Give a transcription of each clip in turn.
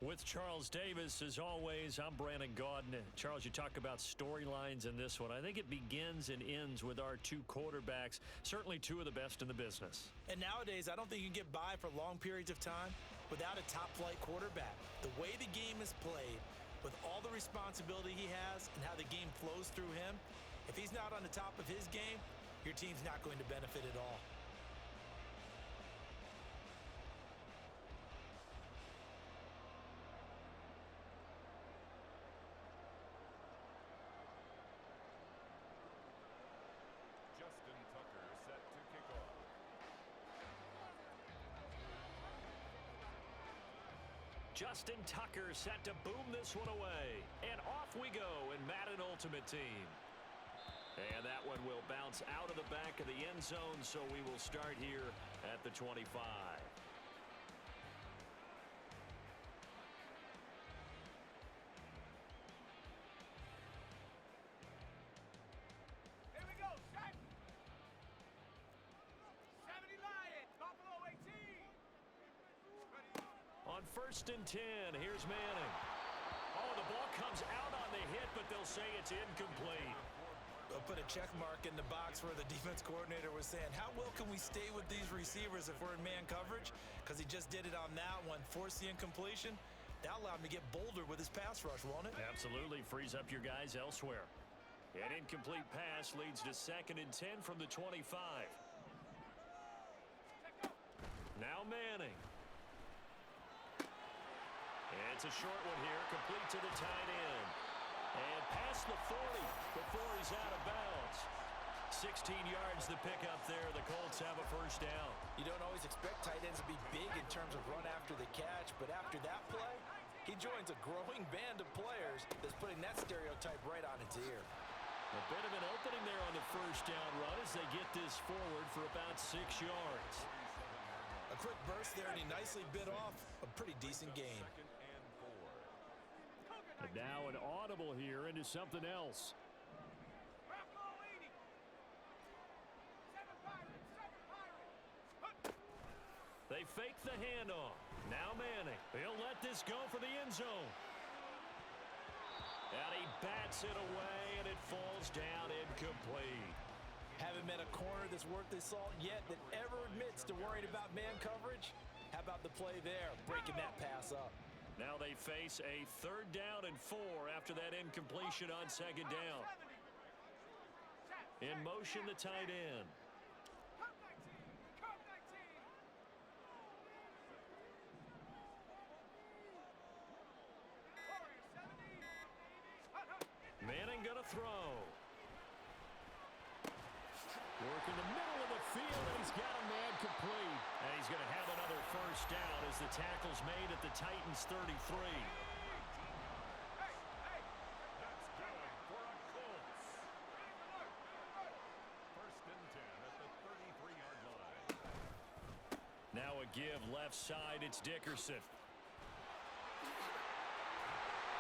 With Charles Davis, as always, I'm Brandon Gaudin. Charles, you talk about storylines in this one. I think it begins and ends with our two quarterbacks, certainly two of the best in the business. And nowadays, I don't think you can get by for long periods of time without a top-flight quarterback. The way the game is played, with all the responsibility he has and how the game flows through him, if he's not on the top of his game, your team's not going to benefit at all. Justin Tucker set to kick off. Justin Tucker set to boom this one away. And off we go in Madden Ultimate Team. And that one will bounce out of the back of the end zone, so we will start here at the 25. On 1st and 10, here's Manning. Oh, the ball comes out on the hit, but they'll say it's incomplete. They'll put a check mark in the box where the defense coordinator was saying, how well can we stay with these receivers if we're in man coverage? Because he just did it on that one, forced the incompletion. That allowed him to get bolder with his pass rush, won't it? Absolutely, frees up your guys elsewhere. An incomplete pass leads to 2nd and 10 from the 25. Now Manning. It's a short one here, complete to the tight end. And past the 40 before he's out of bounds. 16 yards the pickup there. The Colts have a first down. You don't always expect tight ends to be big in terms of run after the catch, but after that play, he joins a growing band of players that's putting that stereotype right on its ear. A bit of an opening there on the first down run as they get this forward for about 6 yards. A quick burst there, and he nicely bit off a pretty decent gain. And now an audible here into something else. They fake the handoff. Now Manning. He'll let this go for the end zone. And he bats it away, and it falls down incomplete. Haven't met a corner that's worth his salt yet that ever admits to worrying about man coverage. How about the play there, breaking that pass up? Now they face a 3rd down and 4 after that incompletion on 2nd down. In motion, the tight end. Manning gonna throw. Work in the middle of the field, and he's got a man complete. And he's going to have another first down as the tackle's made at the Titans' 33. That's going for a Colts. 1st and 10 at the 33-yard line. Now a give left side, it's Dickerson.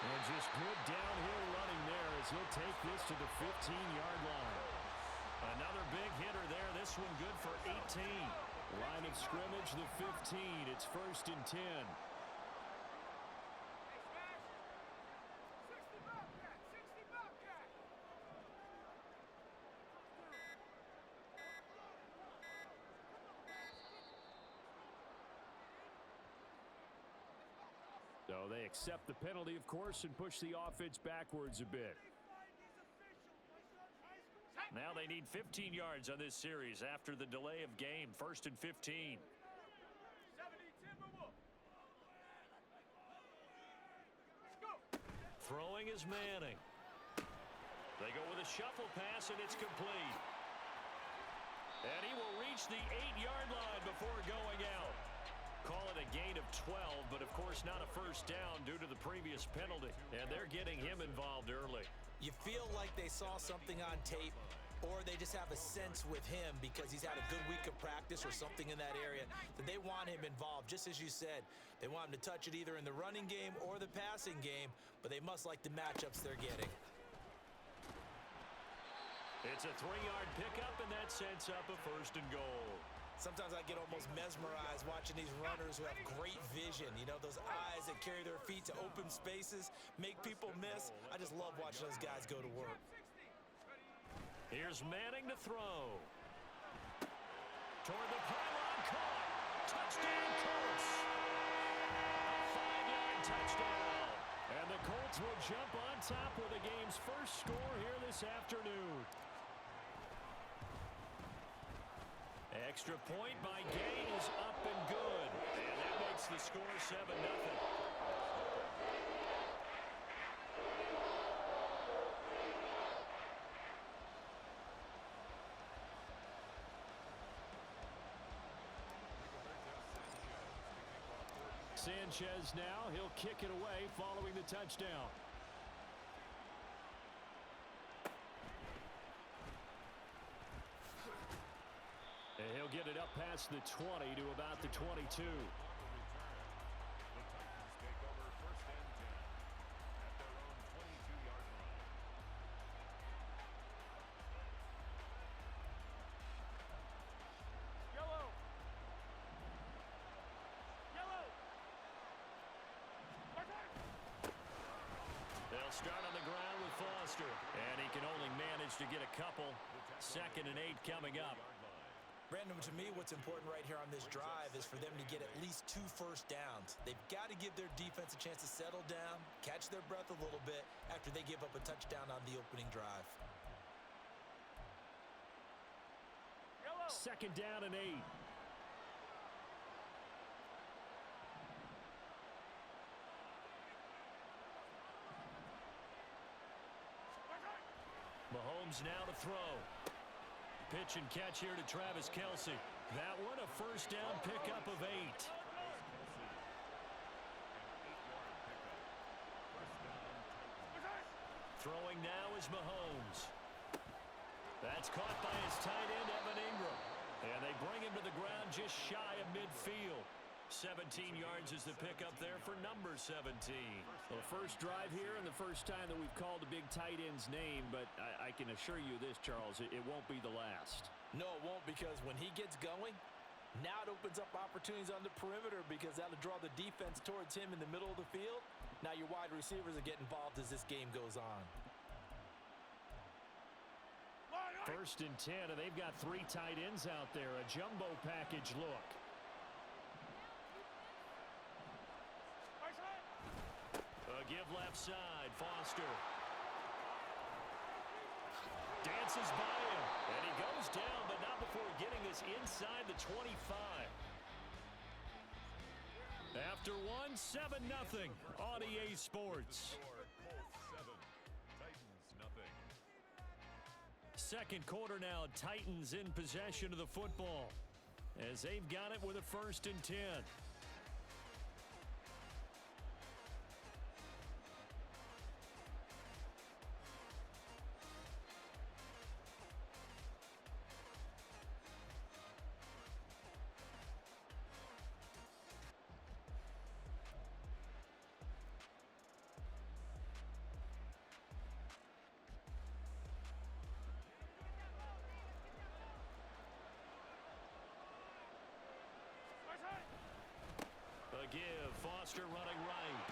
And just good downhill running there as he'll take this to the 15-yard line. Another big hitter there. This one good for 18. Line of scrimmage, the 15. It's 1st and 10. So they accept the penalty, of course, and push the offense backwards a bit. Now they need 15 yards on this series after the delay of game. 1st and 15. Throwing is Manning. They go with a shuffle pass, and it's complete. And he will reach the 8-yard line before going out. Call it a gain of 12, but of course not a first down due to the previous penalty. And they're getting him involved early. You feel like they saw something on tape, or they just have a sense with him because he's had a good week of practice or something in that area that they want him involved. Just as you said, they want him to touch it either in the running game or the passing game, but they must like the matchups they're getting. It's a 3-yard pickup, and that sets up a 1st and goal. Sometimes I get almost mesmerized watching these runners who have great vision. You know, those eyes that carry their feet to open spaces, make people miss. I just love watching those guys go to work. Here's Manning to throw. Toward the pylon, caught. Touchdown, Colts. A 5-yard touchdown. And the Colts will jump on top with the game's first score here this afternoon. Extra point by Gay is up and good. And that makes the score 7-0. Sanchez now, he'll kick it away following the touchdown. And he'll get it up past the 20 to about the 22. They'll start on the ground with Foster. And he can only manage to get a couple. 2nd and 8 coming up. Brandon, to me, what's important right here on this drive is for them to get at least 2 first downs. They've got to give their defense a chance to settle down, catch their breath a little bit after they give up a touchdown on the opening drive. 2nd down and 8. Mahomes now to throw. Pitch and catch here to Travis Kelce. That one a first down pickup of 8. Throwing now is Mahomes. That's caught by his tight end, Evan Ingram. And they bring him to the ground just shy of midfield. 17 yards is the pickup there for number 17. Well, first drive here and the first time that we've called a big tight end's name, but I can assure you this, Charles, it won't be the last. No, it won't, because when he gets going, now it opens up opportunities on the perimeter because that'll draw the defense towards him in the middle of the field. Now your wide receivers will get involved as this game goes on. 1st and 10, and they've got 3 tight ends out there. A jumbo package look. Give left side, Foster. Dances by him, and he goes down, but not before getting this inside the 25. After 1, 7-0 on EA Sports. Second quarter now, Titans in possession of the football as they've got it with a 1st and 10. Give, Foster running right.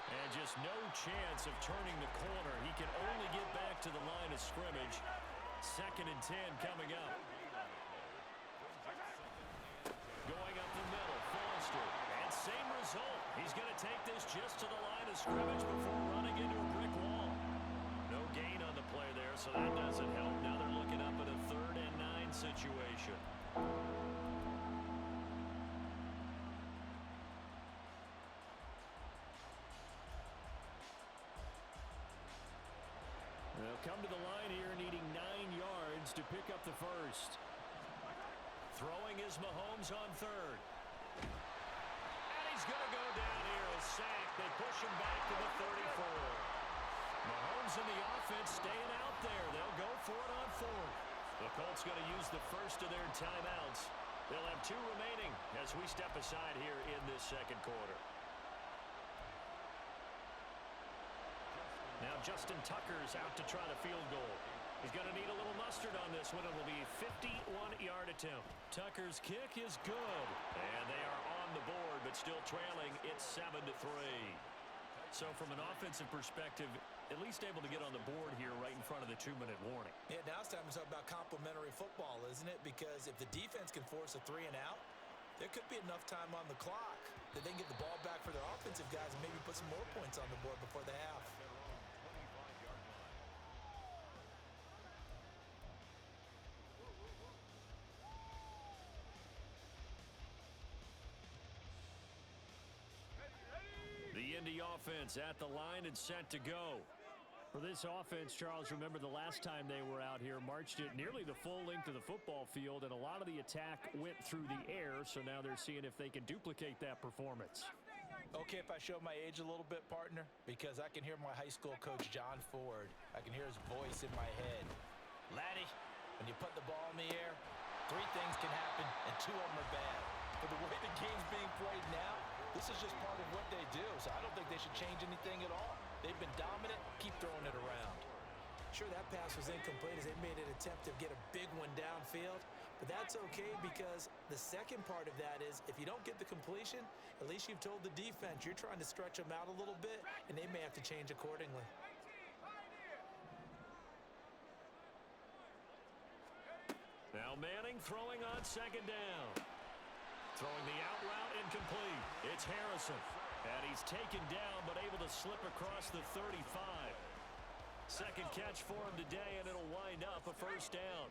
And just no chance of turning the corner. He can only get back to the line of scrimmage. 2nd and 10 coming up. Going up the middle, Foster. And same result. He's going to take this just to the line of scrimmage before running into a brick wall. No gain on the play there, so that doesn't help. Now they're looking up at a 3rd and 9 situation. They'll come to the line here needing 9 yards to pick up the first. Throwing is Mahomes on 3rd. And he's going to go down here, a sack. They push him back to the 34. Mahomes and the offense staying out there. They'll go for it on 4th. The Colts going to use the first of their timeouts. They'll have 2 remaining as we step aside here in this second quarter. Now Justin Tucker's out to try the field goal. He's going to need a little mustard on this one. It'll be a 51-yard attempt. Tucker's kick is good. And they are on the board, but still trailing. It's 7-3. So from an offensive perspective, at least able to get on the board here right in front of the 2-minute warning. Yeah, now it's time to talk about complementary football, isn't it? Because if the defense can force a 3-and-out, there could be enough time on the clock that they can get the ball back for their offensive guys and maybe put some more points on the board before the half. The Indy offense at the line and set to go. For this offense, Charles, remember the last time they were out here, marched it nearly the full length of the football field, and a lot of the attack went through the air, so now they're seeing if they can duplicate that performance. Okay, if I show my age a little bit, partner, because I can hear my high school coach, John Ford. I can hear his voice in my head. Laddie, when you put the ball in the air, 3 things can happen, and 2 of them are bad. But the way the game's being played now, this is just part of what they do, so I don't think they should change anything at all. They've been dominant. Keep throwing it around. Sure, that pass was incomplete as they made an attempt to get a big one downfield, but that's okay because the second part of that is if you don't get the completion, at least you've told the defense you're trying to stretch them out a little bit, and they may have to change accordingly. Now Manning throwing on 2nd down. Throwing the out route incomplete. It's Harrison. And he's taken down but able to slip across the 35. Second catch for him today, and it'll wind up a 1st down.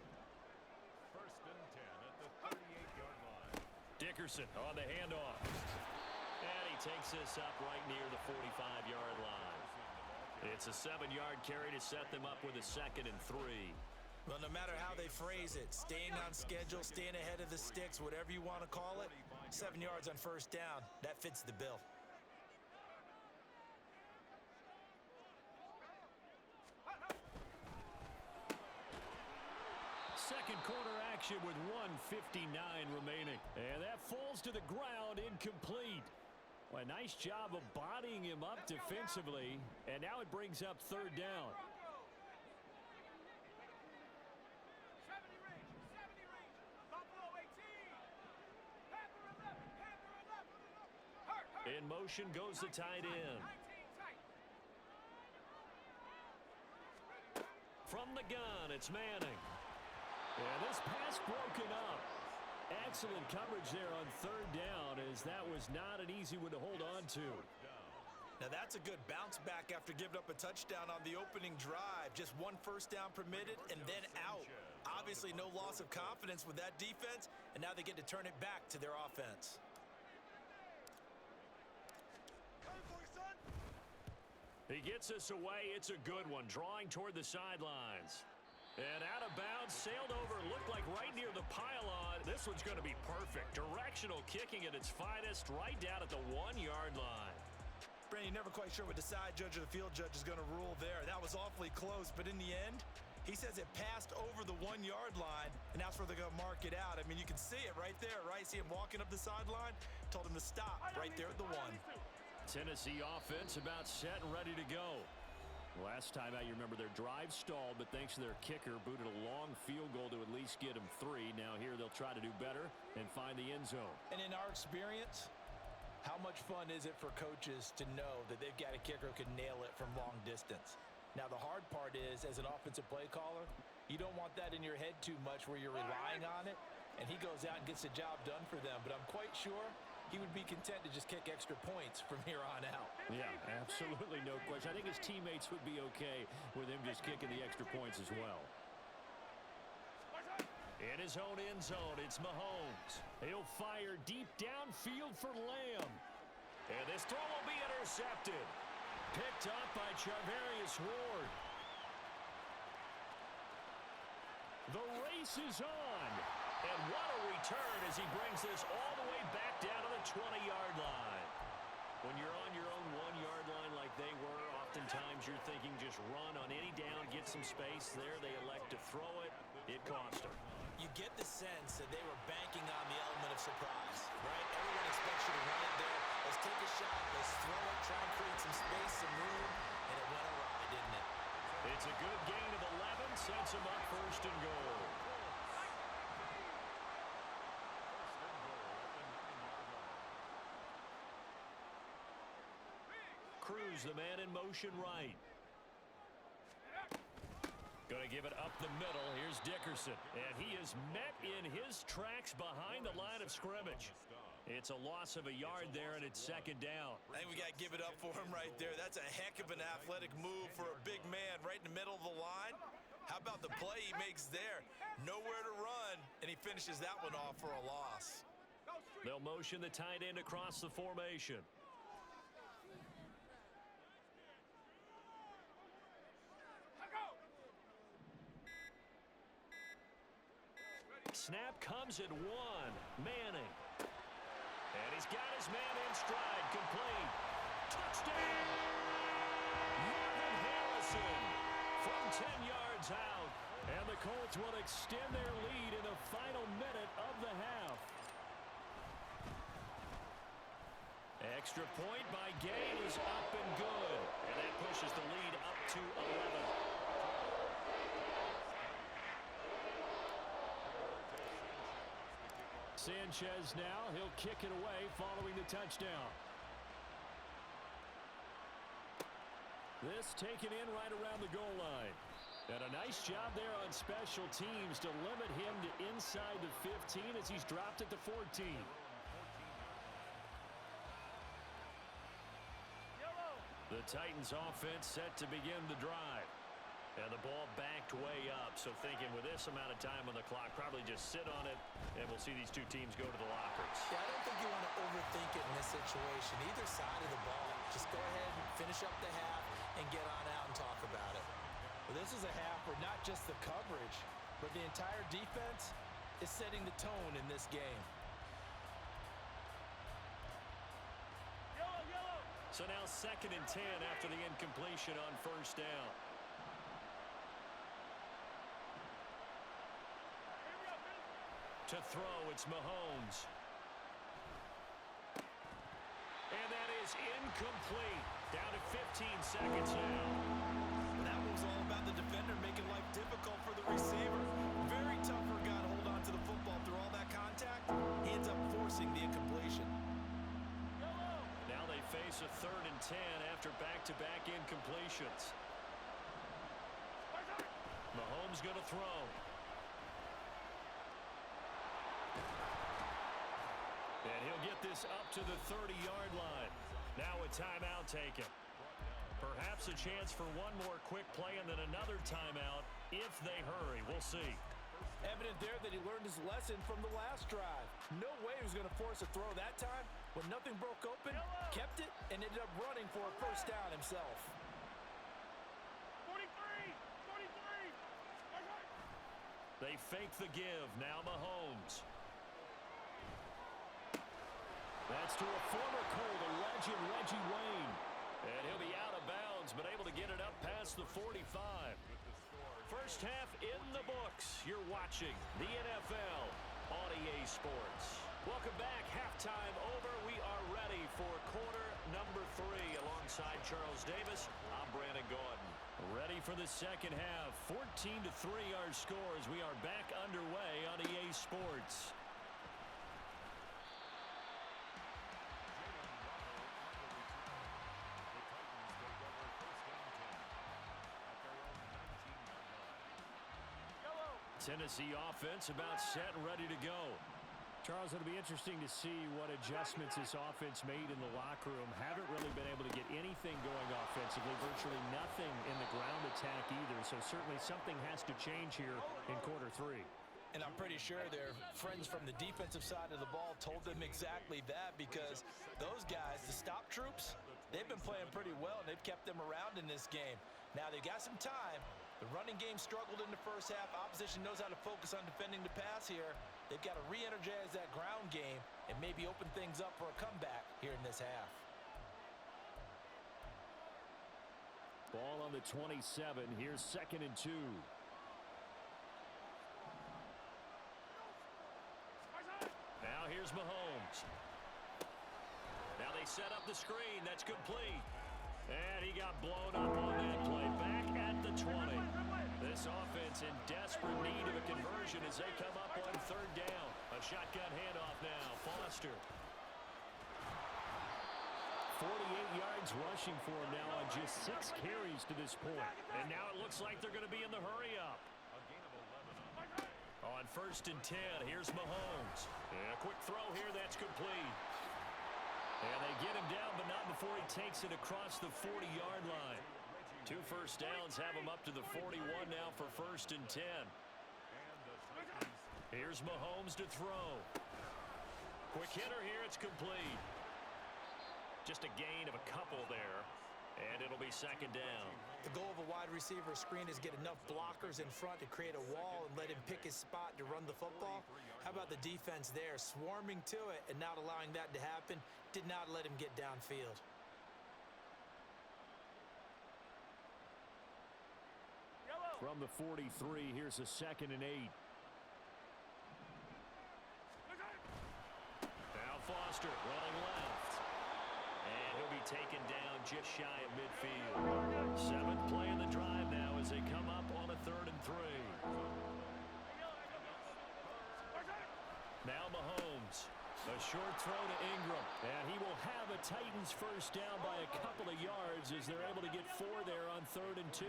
1st and 10 at the 38-yard line. Dickerson on the handoff. And he takes this up right near the 45-yard line. It's a 7-yard carry to set them up with a 2nd and 3. Well, no matter how they phrase it, staying on schedule, staying ahead of the sticks, whatever you want to call it, 7 yards on 1st down, that fits the bill. Second quarter action with 1:59 remaining. And that falls to the ground incomplete. Well, a nice job of bodying him up defensively. And now it brings up 3rd down. In motion goes the tight end. From the gun, it's Manning. And this pass broken up. Excellent coverage there on 3rd down, as that was not an easy one to hold on to. Now that's a good bounce back after giving up a touchdown on the opening drive. Just 1 1st down permitted and then out. Obviously no loss of confidence with that defense, and now they get to turn it back to their offense. He gets us away. It's a good one, drawing toward the sidelines. And out of bounds, sailed over, looked like right near the pylon. This one's going to be perfect. Directional kicking at its finest, right down at the 1-yard line. Brandon, you're never quite sure what the side judge or the field judge is going to rule there. That was awfully close, but in the end, he says it passed over the 1-yard line, and that's where they're going to mark it out. I mean, you can see it right there, right? See him walking up the sideline? Told him to stop right there at the 1. Tennessee offense about set and ready to go. Last time out, you remember their drive stalled, but thanks to their kicker, booted a long field goal to at least get them 3. Now here they'll try to do better and find the end zone. And in our experience, how much fun is it for coaches to know that they've got a kicker who can nail it from long distance? Now the hard part is, as an offensive play caller, you don't want that in your head too much where you're relying on it, and he goes out and gets the job done for them. But I'm quite sure he would be content to just kick extra points from here on out. Yeah, absolutely no question. I think his teammates would be okay with him just kicking the extra points as well. In his own end zone, it's Mahomes. He'll fire deep downfield for Lamb. And this throw will be intercepted. Picked up by Charvarius Ward. The race is on. And what a return as he brings this all the way back down to the 20-yard line. When you're on your own 1-yard line like they were, oftentimes you're thinking just run on any down, get some space. There they elect to throw it. It cost them. You get the sense that they were banking on the element of surprise, right? Everyone expects you to run it there. Let's take a shot. Let's throw it, try and create some space, some room, and it went awry, didn't it? It's a good gain of 11, sets him up first and goal. Cruz, the man in motion right. Going to give it up the middle. Here's Dickerson. And he is met in his tracks behind the line of scrimmage. It's a loss of a yard there, and it's second down. I think we got to give it up for him right there. That's a heck of an athletic move for a big man right in the middle of the line. How about the play he makes there? Nowhere to run, and he finishes that one off for a loss. They'll motion the tight end across the formation. Snap comes at one. Manning. And he's got his man in stride. Complete. Touchdown! Marvin Harrison from 10 yards out. And the Colts will extend their lead in the final minute of the half. Extra point by Gay is up and good. And that pushes the lead up to 11. Sanchez now, he'll kick it away following the touchdown. This taken in right around the goal line. And a nice job there on special teams to limit him to inside the 15 as he's dropped it to 14. The Titans offense set to begin the drive. And the ball backed way up, so thinking with this amount of time on the clock, probably just sit on it, and we'll see these two teams go to the lockers. Yeah, I don't think you want to overthink it in this situation. Either side of the ball, just go ahead and finish up the half and get on out and talk about it. Well, this is a half where not just the coverage, but the entire defense is setting the tone in this game. So now 2nd and 10 after the incompletion on first down. To throw, it's Mahomes. And that is incomplete. Down to 15 seconds now. That was all about the defender making life difficult for the receiver. Very tough for a guy to hold on to the football through all that contact. He ends up forcing the incompletion. Now they face a 3rd and 10 after back-to-back incompletions. Mahomes going to throw. And he'll get this up to the 30-yard line. Now a timeout taken. Perhaps a chance for one more quick play and then another timeout if they hurry. We'll see. Evident there that he learned his lesson from the last drive. No way he was going to force a throw that time. When nothing broke open, kept it, and ended up running for a first down himself. 43! They fake the give. Now Mahomes. That's to a former Colt, a legend, Reggie Wayne. And he'll be out of bounds, but able to get it up past the 45. First half in the books. You're watching the NFL on EA Sports. Welcome back. Halftime over. We are ready for quarter number 3. Alongside Charles Davis, I'm Brandon Gordon. Ready for the second half. 14-3 our scores. We are back underway on EA Sports. Tennessee offense about set and ready to go. Charles, it'll be interesting to see what adjustments this offense made in the locker room. Haven't really been able to get anything going offensively, virtually nothing in the ground attack either. So certainly something has to change here in quarter 3. And I'm pretty sure their friends from the defensive side of the ball told them exactly that, because those guys, the stop troops, they've been playing pretty well, and they've kept them around in this game. Now they've got some time. The running game struggled in the first half. Opposition knows how to focus on defending the pass here. They've got to re-energize that ground game and maybe open things up for a comeback here in this half. Ball on the 27. Here's 2nd and 2. Now here's Mahomes. Now they set up the screen. That's complete. And he got blown up on that play. Back at the the 20. This offense in desperate need of a conversion as they come up on third down. A shotgun handoff now. Foster. 48 yards rushing for him now on just 6 carries to this point. And now it looks like they're going to be in the hurry-up. On 1st and 10, here's Mahomes. And a quick throw here, that's complete. And they get him down, but not before he takes it across the 40-yard line. 2 first downs have him up to the 41 now for 1st and 10. Here's Mahomes to throw. Quick hitter here, it's complete. Just a gain of a couple there, and it'll be 2nd down. The goal of a wide receiver screen is get enough blockers in front to create a wall and let him pick his spot to run the football. How about the defense there, swarming to it and not allowing that to happen? Did not let him get downfield. From the 43, here's a 2nd and 8. Now Foster running left. And he'll be taken down just shy of midfield. 7th play in the drive now as they come up on a 3rd and 3. Now Mahomes. A short throw to Ingram. And he will have a Titans first down by a couple of yards as they're able to get 4 there on 3rd and 2.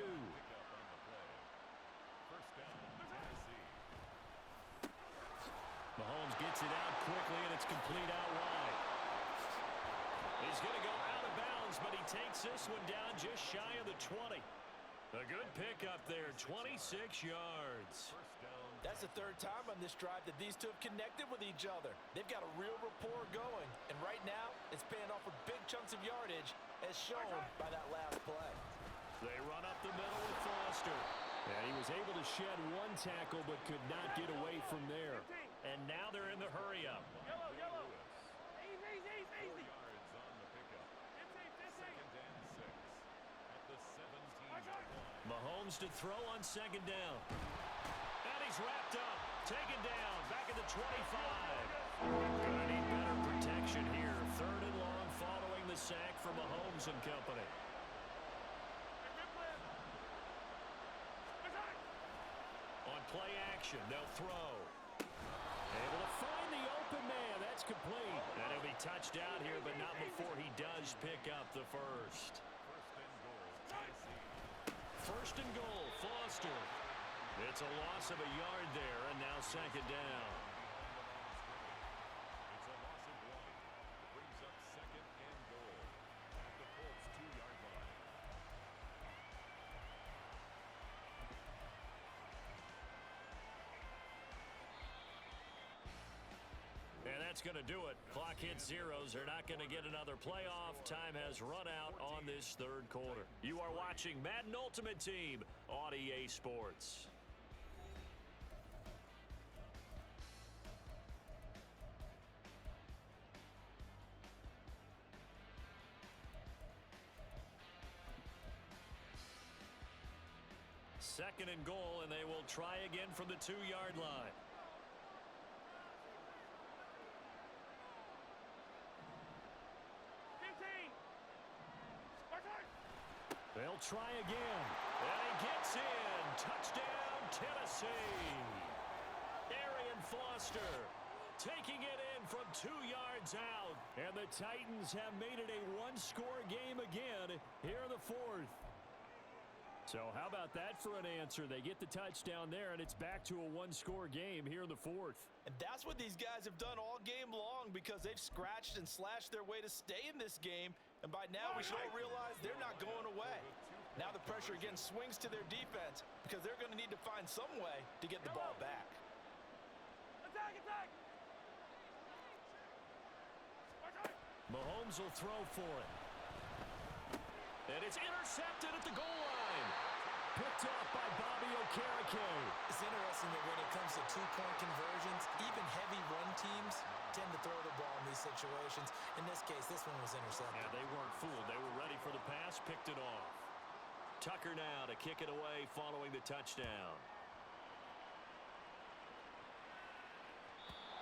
Mahomes gets it out quickly, and it's complete out wide. He's going to go out of bounds, but he takes this one down just shy of the 20. A good pickup there, 26 yards. That's the 3rd time on this drive that these two have connected with each other. They've got a real rapport going, and right now it's paying off with big chunks of yardage, as shown by that last play. They run up the middle with Foster. And he was able to shed 1 tackle but could not get away from there. And now they're in the hurry-up. Mahomes to throw on 2nd down. And he's wrapped up. Taken down. Back at the 25. Gonna need better protection here. 3rd and long following the sack from Mahomes and company. On play action, they'll throw. Able to find the open man. That's complete. And he'll be touched out here, but not before he does pick up the first. 1st and goal, Foster. It's a loss of a yard there, and now 2nd down. It's a loss of 1. Brings up 2nd and goal at the Colts 2-yard line. And that's going to do it. Clock hits zeros. They're not going to get another playoff. Time has run out on this 3rd quarter. You are watching Madden Ultimate Team on EA Sports. Second and goal, and they will try again from the 2-yard line. They'll try again. And he gets in. Touchdown, Tennessee. Arian Foster taking it in from 2 yards out. And the Titans have made it a 1-score game again here in the 4th. So how about that for an answer? They get the touchdown there, and it's back to a 1-score game here in the 4th. And that's what these guys have done all game long, because they've scratched and slashed their way to stay in this game. And by now, we should all realize they're not going away. Now the pressure again swings to their defense, because they're going to need to find some way to get the ball back. Mahomes will throw for it. And it's intercepted at the goal line. Picked off by Bobby Okereke. It's interesting that when it comes to 2-point conversions, even heavy run teams tend to throw the ball in these situations. In this case, this one was intercepted. Yeah, they weren't fooled. They were ready for the pass, picked it off. Tucker now to kick it away following the touchdown.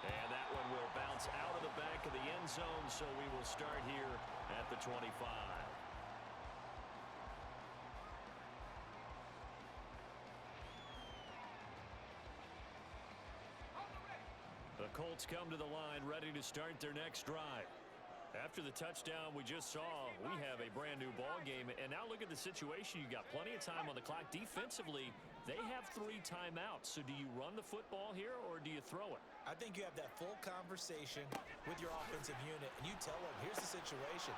And that one will bounce out of the back of the end zone, so we will start here at the 25. Colts come to the line ready to start their next drive. After the touchdown we just saw, we have a brand new ball game. And now look at the situation. You got plenty of time on the clock. Defensively, they have 3 timeouts. So do you run the football here or do you throw it? I think you have that full conversation with your offensive unit, and you tell them, here's the situation.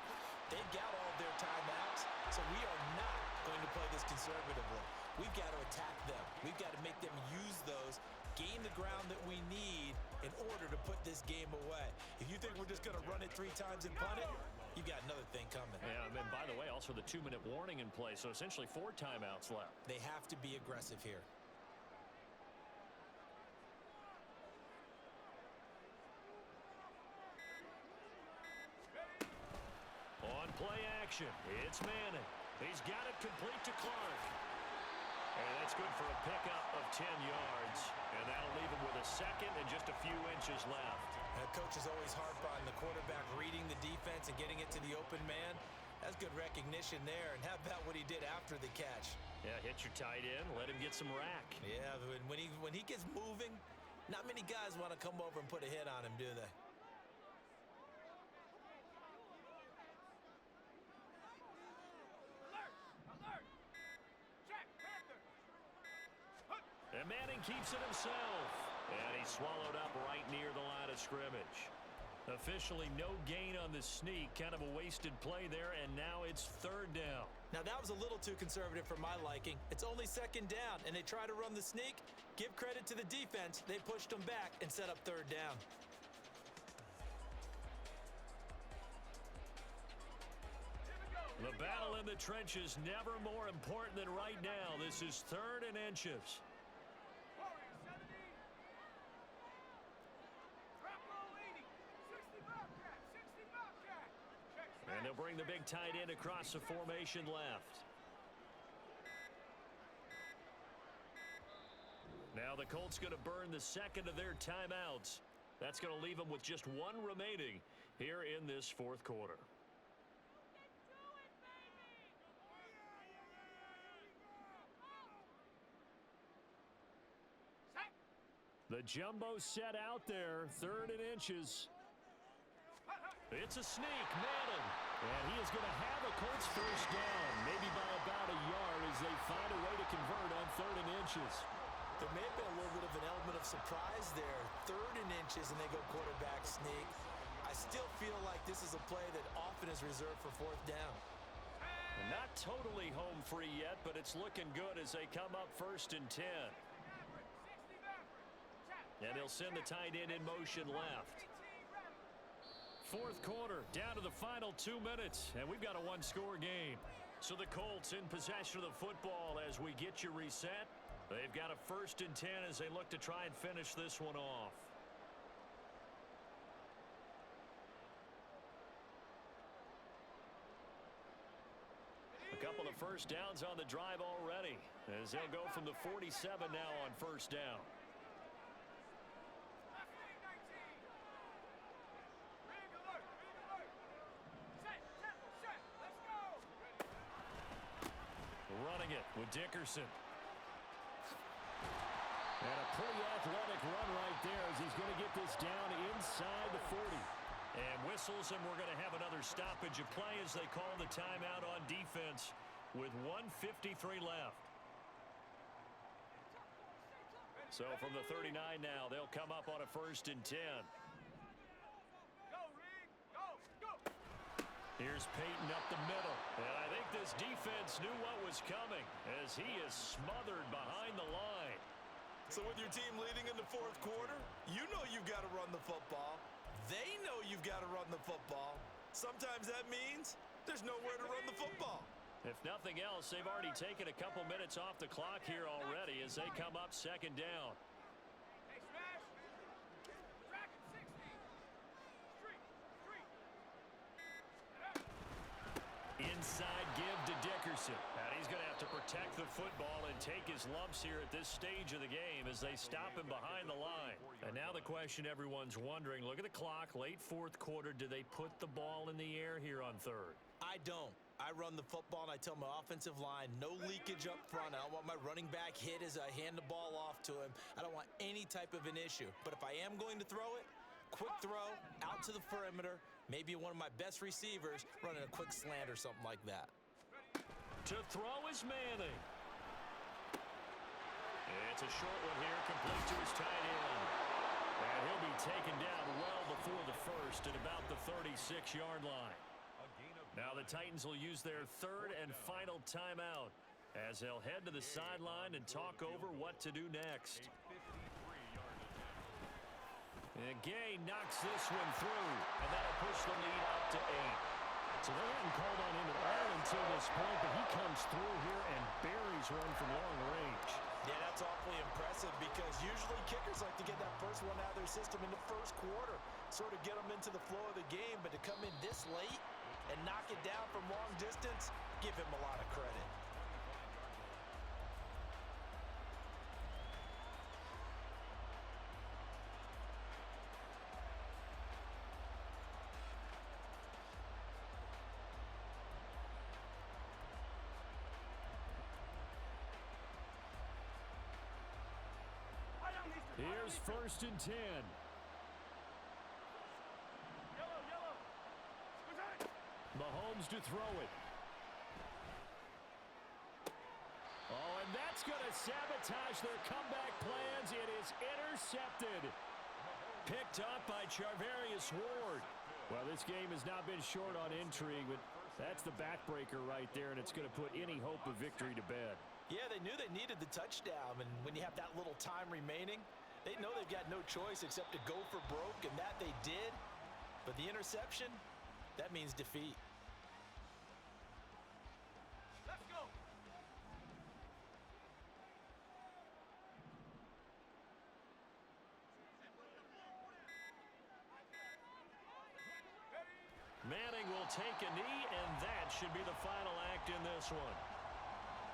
They've got all of their timeouts, so we are not going to play this conservatively. We've got to attack them. We've got to make them use those, gain the ground that we need in order to put this game away. If you think we're just going to run it 3 times and punt it, you've got another thing coming. Yeah, and by the way, also the 2-minute warning in play, so essentially 4 timeouts left. They have to be aggressive here. On play action, it's Manning. He's got it complete to Clark. And that's good for a pickup of 10 yards. And that'll leave him with a second and just a few inches left. Coach is always harp on the quarterback reading the defense and getting it to the open man. That's good recognition there. And how about what he did after the catch? Yeah, hit your tight end, let him get some rack. Yeah, when he gets moving, not many guys want to come over and put a hit on him, do they? And Manning keeps it himself. And he's swallowed up right near the line of scrimmage. Officially no gain on the sneak. Kind of a wasted play there, and now it's 3rd down. Now that was a little too conservative for my liking. It's only 2nd down, and they try to run the sneak. Give credit to the defense. They pushed them back and set up 3rd down. The battle in the trenches never more important than right now. This is 3rd and inches. And they'll bring the big tight end across the formation left. Now the Colts going to burn the 2nd of their timeouts. That's going to leave them with just 1 remaining here in this 4th quarter. The jumbo set out there, 3rd and inches. It's a sneak, Manning. And he is going to have a Colts first down, maybe by about a yard as they find a way to convert on 3rd and inches. There may have been a little bit of an element of surprise there. 3rd and inches, and they go quarterback sneak. I still feel like this is a play that often is reserved for 4th down. Not totally home free yet, but it's looking good as they come up 1st and 10. And they'll send the tight end in motion left. 4th quarter, down to the final 2 minutes, and we've got a 1-score game. So the Colts in possession of the football as we get you reset. They've got a 1st and 10 as they look to try and finish this one off. A couple of first downs on the drive already as they'll go from the 47 now on 1st down. Running it with Dickerson. And a pretty athletic run right there as he's going to get this down inside the 40. And whistles, and we're going to have another stoppage of play as they call the timeout on defense with 1:53 left. So from the 39 now, they'll come up on a 1st and 10. Here's Peyton up the middle. And I think this defense knew what was coming as he is smothered behind the line. So with your team leading in the 4th quarter, you know you've got to run the football. They know you've got to run the football. Sometimes that means there's nowhere to run the football. If nothing else, they've already taken a couple minutes off the clock here already as they come up 2nd down. Inside give to Dickerson. And he's going to have to protect the football and take his lumps here at this stage of the game as they stop him behind the line. And now the question everyone's wondering, look at the clock, late 4th quarter. Do they put the ball in the air here on 3rd? I don't. I run the football, and I tell my offensive line, no leakage up front. I don't want my running back hit as I hand the ball off to him. I don't want any type of an issue. But if I am going to throw it, quick throw, out to the perimeter, maybe one of my best receivers running a quick slant or something like that. To throw is Manning. It's a short one here, complete to his tight end. And he'll be taken down well before the first at about the 36-yard line. Now the Titans will use their third and final timeout as they'll head to the sideline and talk over what to do next. And Gay knocks this one through, and that'll push the lead up to 8. So they hadn't called on him at all until this point, but he comes through here and buries one from long range. Yeah, that's awfully impressive because usually kickers like to get that first one out of their system in the first quarter, sort of get them into the flow of the game, but to come in this late and knock it down from long distance, give him a lot of credit. Here's 1st and 10. Mahomes to throw it. Oh, and that's going to sabotage their comeback plans. It is intercepted. Picked up by Charvarius Ward. Well, this game has not been short on intrigue, but that's the backbreaker right there, and it's going to put any hope of victory to bed. Yeah, they knew they needed the touchdown, and when you have that little time remaining, they know they've got no choice except to go for broke, and that they did. But the interception, that means defeat. Let's go. Manning will take a knee, and that should be the final act in this one.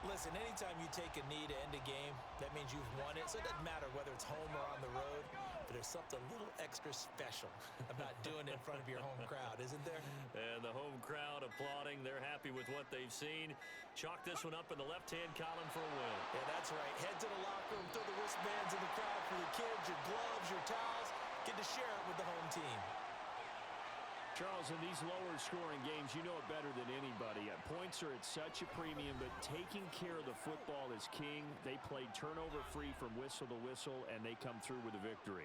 Listen, anytime you take a knee to end a game, that means you've won it. So it doesn't matter whether it's home or on the road, but there's something a little extra special about doing it in front of your home crowd, isn't there? And the home crowd applauding. They're happy with what they've seen. Chalk this one up in the left-hand column for a win. Yeah, that's right. Head to the locker room, throw the wristbands in the crowd for the kids, your gloves, your towels. Get to share it with the home team. Charles, in these lower-scoring games, you know it better than anybody. Points are at such a premium, but taking care of the football is king. They played turnover-free from whistle to whistle, and they come through with a victory.